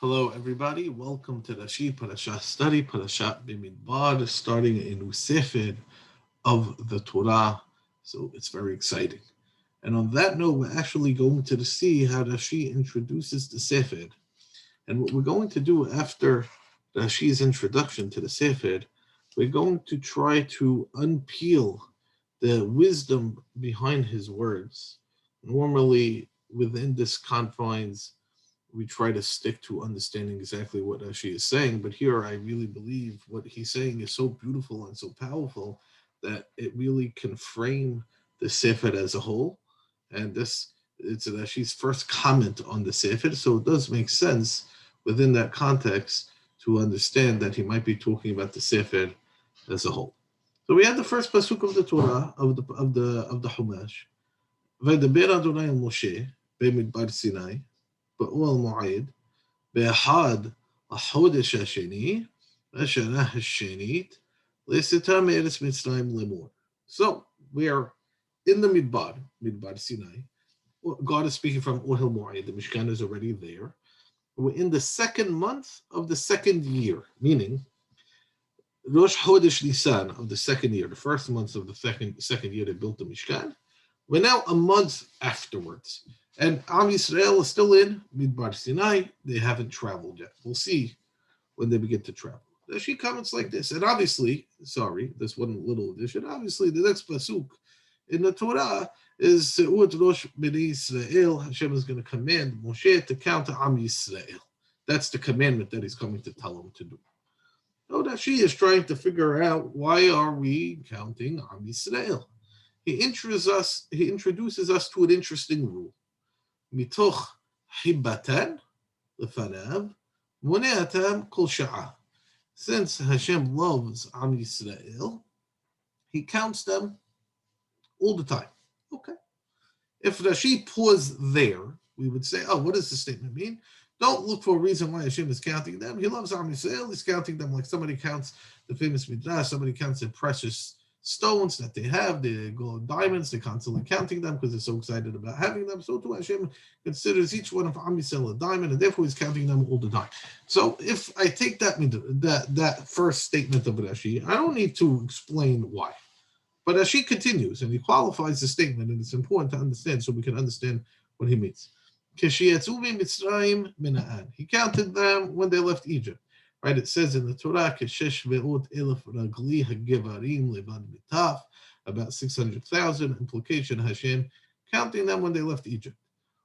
Hello, everybody. Welcome to Rashi Parasha Study Parashat Bemidbar, starting a new Sefer of the Torah. So it's very exciting. And on that note, we're actually going to see how Rashi introduces the Sefer. And what we're going to do after Rashi's introduction to the Sefer, we're going to try to unpeel the wisdom behind his words. Normally, within this confines, we try to stick to understanding exactly what Rashi is saying. But here, I really believe what he's saying is so beautiful and so powerful that it really can frame the Sefer as a whole. And this it's Rashi's first comment on the Sefer, so it does make sense within that context to understand that he might be talking about the Sefer as a whole. So we had the first pasuk of the Torah of the Humash. Vaydaber Adonai el Moshe b'midbar Sinai באוהל מועד, באחד החודש השני, השנה השנית, לצאתם מארץ מצרים לאמור. So, we are in the Midbar Sinai. God is speaking from Ohel Moed. The Mishkan is already there. We're in the second month of the second year, meaning Rosh Chodesh Nisan of the second year, the first month of the second year they built the Mishkan. We're now a month afterwards. And Am Yisrael is still in Midbar Sinai. They haven't traveled yet. We'll see when they begin to travel. She comments like this. And obviously, this one little addition. Obviously, the next pasuk in the Torah is Se'ut Rosh Bnei Yisrael. Hashem is going to command Moshe to count Am Yisrael. That's the commandment that he's coming to tell him to do. So that she is trying to figure out, why are we counting Am Yisrael? He introduces us to an interesting rule. Mitoch hibatan lefanav moneatam kol sha'ah. Since Hashem loves Am Yisrael, he counts them all the time. Okay. If Rashi paused there, we would say, what does the statement mean? Don't look for a reason why Hashem is counting them. He loves Am Yisrael. He's counting them like somebody counts the famous midrash. Somebody counts the precious stones that they have, the gold diamonds. They're constantly counting them because they're so excited about having them. So too Hashem considers each one of Am Yisrael a diamond, and therefore he's counting them all the time. So if I take that first statement of Rashi, I don't need to explain why. But Rashi continues, and he qualifies the statement, and it's important to understand so we can understand what he means. He counted them when they left Egypt. Right? It says in the Torah, about 600,000. Implication, Hashem counting them when they left Egypt.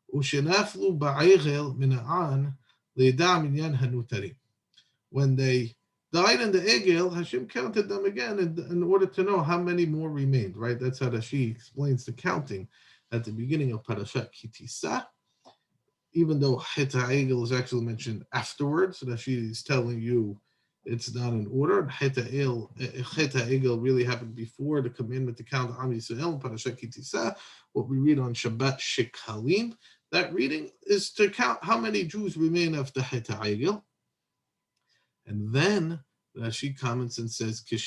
When they died in the Egel, Hashem counted them again in order to know how many more remained. Right? That's how Rashi explains the counting at the beginning of Parashat Kitisa. Even though Het HaEgel is actually mentioned afterwards, so that she is telling you it's not in order. Het HaEgel really happened before the commandment to count Am Yisrael, Parashat Kitisa, what we read on Shabbat Shekalim. That reading is to count how many Jews remain after Het HaEgel. And then she comments and says, when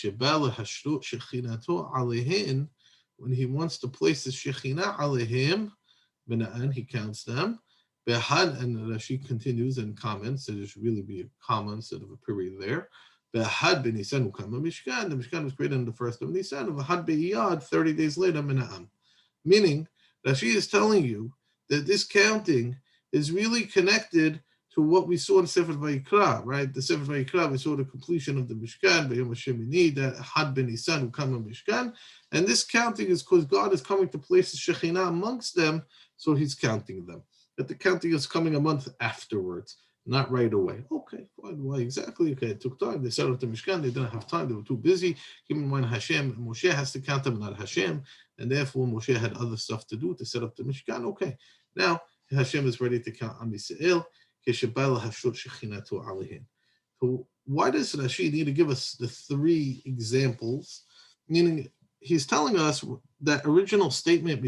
he wants to place the Shekhinah Aleihim, he counts them. And Rashi continues and comments, so there should really be a comma instead of a period there. Behad b'Nisan ukama Mishkan. The Mishkan was created on the first of Nisan. Behad be'Iyad, 30 days later, Mina'am. Meaning, Rashi is telling you that this counting is really connected to what we saw in Sefer Vayikra, right? The Sefer Vayikra, we saw the completion of the Mishkan, B'Yom HaShemini, that Had b'Nisan ukama Mishkan. And this counting is because God is coming to place the Shekhinah amongst them, so he's counting them. That the counting is coming a month afterwards, not right away. Okay, fine. Why exactly? Okay, it took time. They set up the Mishkan. They didn't have time. They were too busy. Keep in mind, Moshe has to count them, not Hashem. And therefore, Moshe had other stuff to do to set up the Mishkan. Okay, now Hashem is ready to count Am Yisrael. So why does Rashi need to give us the three examples? Meaning, he's telling us that original statement,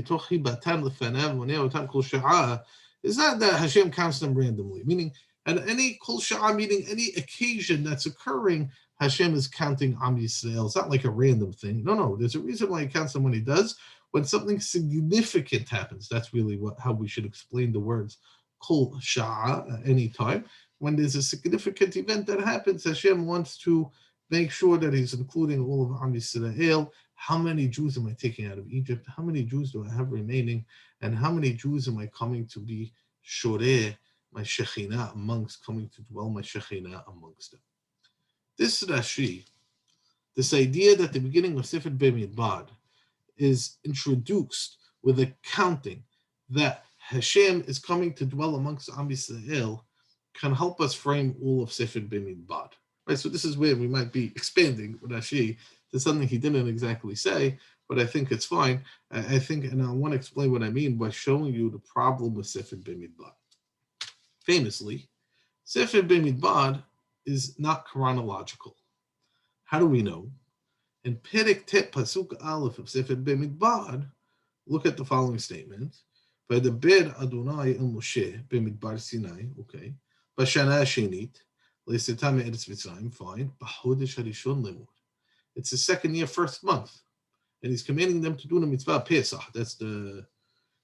is not that Hashem counts them randomly, meaning at any kol sha'ah, meaning any occasion that's occurring, Hashem is counting Am Yisrael. It's not like a random thing. No, there's a reason why he counts them when he does. When something significant happens, that's really how we should explain the words kol sha'ah at any time. when there's a significant event that happens, Hashem wants to make sure that He's including all of Am Yisrael. How many Jews am I taking out of Egypt? How many Jews do I have remaining? And how many Jews am I coming to be Shoreh, my Shekhinah amongst, coming to dwell my Shekhinah amongst them? This Rashi, this idea that the beginning of Sefer Bemidbar is introduced with a counting that Hashem is coming to dwell amongst Am Yisrael, can help us frame all of Sefer Bemidbar. Right, so this is where we might be expanding Rashi to something he didn't exactly say, but I think it's fine. I think, and I want to explain what I mean by showing you the problem with Sefer Bemidbar. Famously, Sefer Bemidbar is not chronological. How do we know? In Perek Tet Pasuk Aleph of Sefer Bemidbar, look at the following statement: "Vaydaber Adonai el Moshe Bemidbar Sinai." Okay, Bashana Shenit le'Seta me'Eretz Mitzrayim. Fine. B'Chodesh Harishon lemor. It's the second year, first month, and He's commanding them to do the mitzvah Pesach. That's the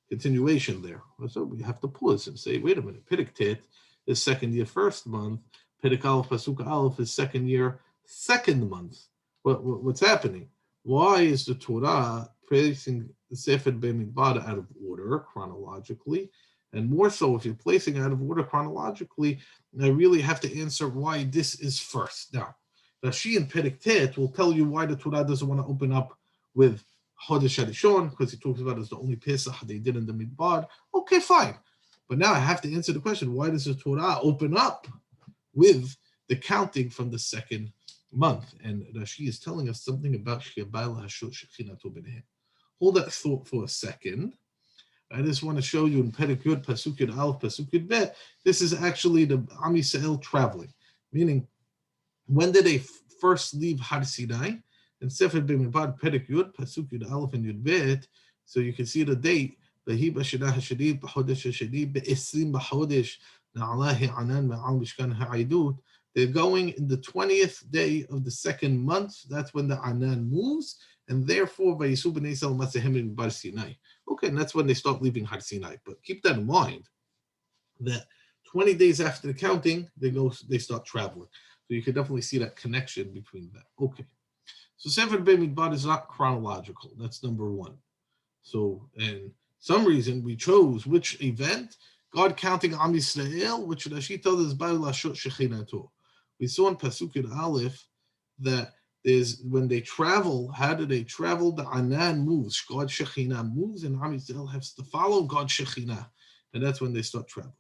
continuation there. So we have to pause and say, wait a minute. Perek Tet is second year, first month. Perek Aleph Pasuk Aleph is second year, second month. What's happening? Why is the Torah placing the Sefer Bemidbar out of order chronologically? And more so, if you're placing out of order chronologically, I really have to answer why this is first. Now, Rashi and Perek Tet will tell you why the Torah doesn't want to open up with Chodesh Harishon, because he talks about it as the only Pesach they did in the Midbar. Okay, fine. But now I have to answer the question, why does the Torah open up with the counting from the second month? And Rashi is telling us something about Hold that thought for a second. I just want to show you in Perek Yud, Pasuk Yud Aleph, Pasuk Yud Bet, this is actually the Am Yisrael traveling. Meaning, when did they first leave Har Sinai? In Sefer Bemidbar, Perek Yud, Pasuk Yud Aleph and Yud Bet, so you can see the date. V'hi b'shana hashadid, b'chodesh hashadid, b'esrim b'chodesh, na'alahi anan ma'al mishkan ha'idut. They're going in the 20th day of the second month. That's when the Anan moves, and therefore, Vayisu b'nei Yisrael masehem in Bar Sinai. Okay, and that's when they start leaving Har Sinai. But keep that in mind, that 20 days after the counting, they start traveling. So you can definitely see that connection between that. Okay, so Sefer Bemidbar is not chronological. That's number one. So, and some reason we chose which event, God counting Am Yisrael, which Rashi tells us by Lashot Shechinato. We saw in Pasuk Yud Aleph that there's when they travel, how do they travel? The Anan moves, God Shekhinah moves, and Am Yisrael has to follow God Shekhinah, and that's when they start traveling.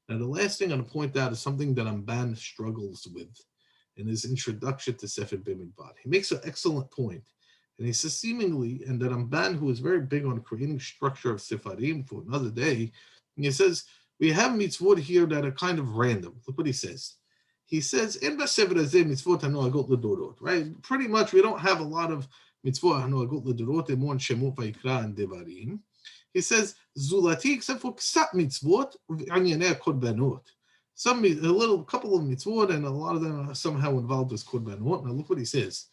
Now, the last thing I'm going to point out is something that Ramban struggles with in his introduction to Sefer Bemidbar. He makes an excellent point, and he says seemingly, and that Ramban, who is very big on creating structure of Sefarim for another day, and he says, we have mitzvot here that are kind of random. Look what he says. He says, "In Sefer mitzvot hanoagot ledorot." Right? Pretty much, we don't have a lot of mitzvot hanoagot ledorot. They're more in Shemot, Vayikra, and Devarim. He says, "Zulati," except for ksat mitzvot v'anyanei korbanot. A couple of mitzvot, and a lot of them are somehow involved with korbanot. Now look what he says.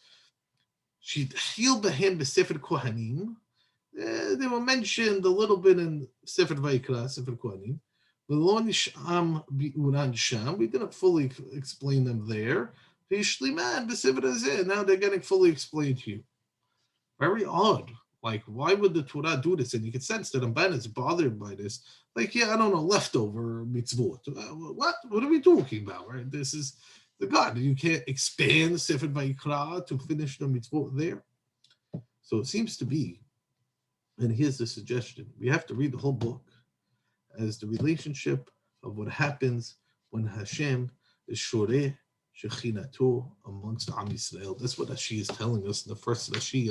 Shehil behem b'Sefer Kohanim. They were mentioned a little bit in Sefer Vayikra, Sefer Kohanim. We didn't fully explain them there. Now they're getting fully explained to you. Very odd. Like, why would the Torah do this? And you can sense that Ramban is bothered by this. Like, yeah, I don't know, leftover mitzvot. What are we talking about, right? This is the God. You can't expand Sefer Vayikra to finish the mitzvot there. So it seems to be, and here's the suggestion, we have to read the whole book as the relationship of what happens when Hashem is Shoreh Shechinato amongst Am Yisrael. That's what Rashi is telling us in the first Rashi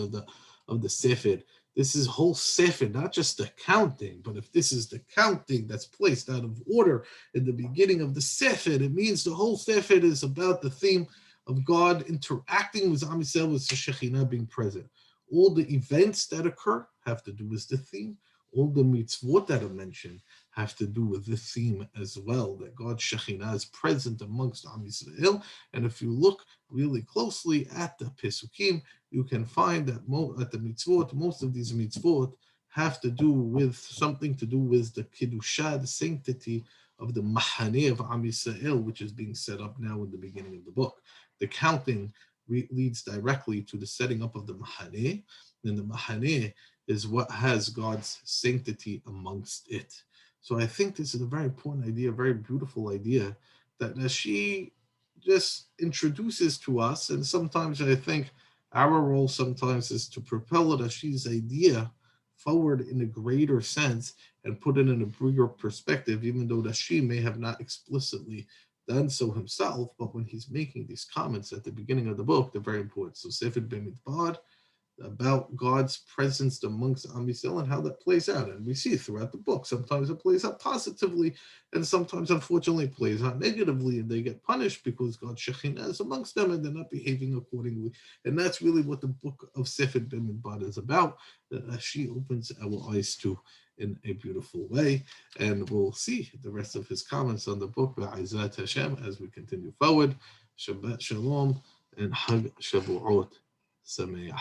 of the Sefer. This is whole Sefer, not just the counting, but if this is the counting that's placed out of order in the beginning of the Sefer, it means the whole Sefer is about the theme of God interacting with Am Yisrael, with the Shekhinah being present. All the events that occur have to do with the theme. All the mitzvot that are mentioned have to do with this theme as well, that God's Shekhinah is present amongst Am Yisrael. And if you look really closely at the Pesukim, you can find that at the mitzvot, most of these mitzvot have to do with something to do with the Kedusha, the sanctity of the Mahane of Am Yisrael, which is being set up now in the beginning of the book. The counting leads directly to the setting up of the Mahane, and the Mahane is what has God's sanctity amongst it. So I think this is a very important idea, a very beautiful idea that she just introduces to us. And sometimes I think our role sometimes is to propel Rashi's idea forward in a greater sense and put it in a bigger perspective, even though Rashi may have not explicitly done so himself, but when he's making these comments at the beginning of the book, they're very important. So Sefer Bemidbar, about God's presence amongst Am Yisrael and how that plays out. And we see throughout the book, sometimes it plays out positively, and sometimes, unfortunately, it plays out negatively, and they get punished because God's Shekhinah is amongst them, and they're not behaving accordingly. And that's really what the book of Sefer Bemidbar is about, that she opens our eyes to in a beautiful way. And we'll see the rest of his comments on the book, Be'ezrat Hashem, as we continue forward. Shabbat Shalom and Hag Shavuot Sameach.